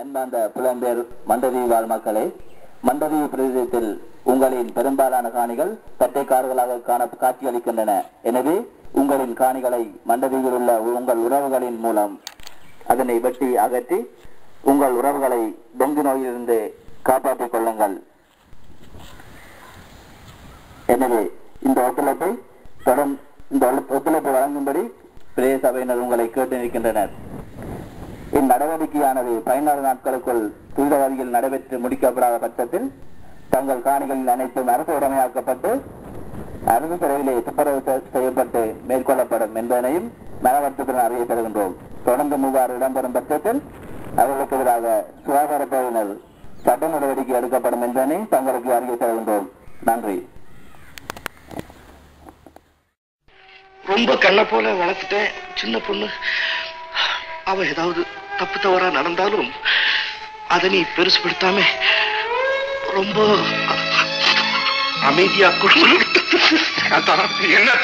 அன்பார்ந்த புலம்பெயர் மண்டதீவு வாழ் மக்களே, மண்டதீவு பிரதேசத்தில் உங்களின் பெரும்பாலான காணிகள் சட்டைக்காரர்களாக காட்சியளிக்கின்றன. எனவே உங்களின் காணிகளை மண்டதீவில் உள்ள உங்கள் உறவுகளின் மூலம் அதனை வெட்டி அகற்றி உங்கள் உறவுகளை டெங்கு நோயிலிருந்து காப்பாற்றிக் கொள்ளுங்கள். எனவே இந்த ஒத்துழைப்பை வழங்கும்படி பிரதேச சபையினர் உங்களை கேட்டு நிற்கின்றனர். இந்நடவடிக்கையானது 16 நாட்களுக்குள் துரிதகதியில் நடைபெற்று முடிக்கப்படாத பட்சத்தில் தங்கள் காணிகளில் அனைத்தும் அரசு உடைமையாக்கப்பட்டு அரசு செலவிலே துப்புரவு செய்யப்பட்டு மேற்கொள்ளப்படும் என்பதனையும் நலவட்டத்துடன் அறிய தருகின்றோம். தொடர்ந்து இவ்வாறு இடம்பெறும் பட்சத்தில் அவர்களுக்கு எதிராக சுகாதாரத்துறையினர் சட்ட நடவடிக்கை எடுக்கப்படும் என்பதனை தங்களுக்கு அறிய தருகின்றோம். நன்றி. ரொம்ப கண்ண போல வளர்த்துட்டேன் சின்ன பொண்ணு. அவ ஏதாவது தப்பு தவறா நடந்தாலும் அதை நீ பெருசுபடுத்தாம ரொம்ப அமைதியா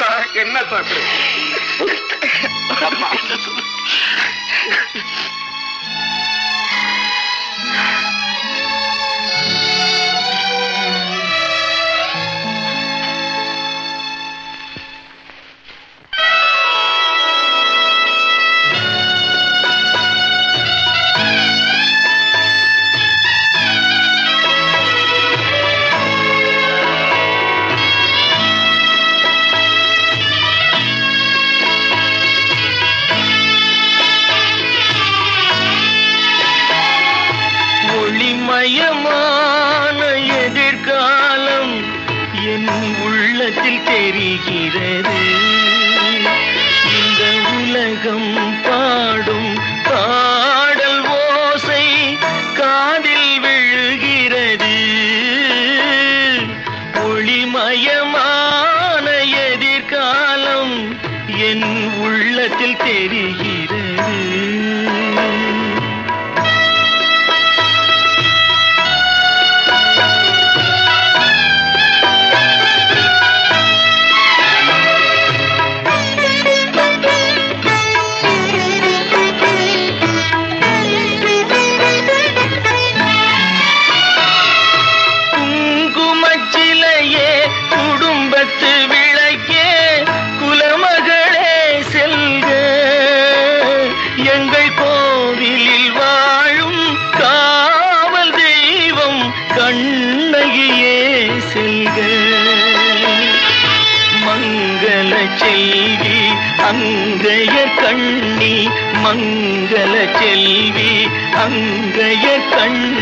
என்னத்தான் மயமான எதிர்காலம் என் உள்ளத்தில் தெரிகிறது. இந்த உலகம் பாடும் பாடல் ஓசை காதில் விழுகிறது. ஒளிமயமான எதிர்காலம் என் உள்ளத்தில் தெரிகிறது. செல்வி அங்கையர் கண்ணி மங்கள செல்வி அங்கையர் கண்ணி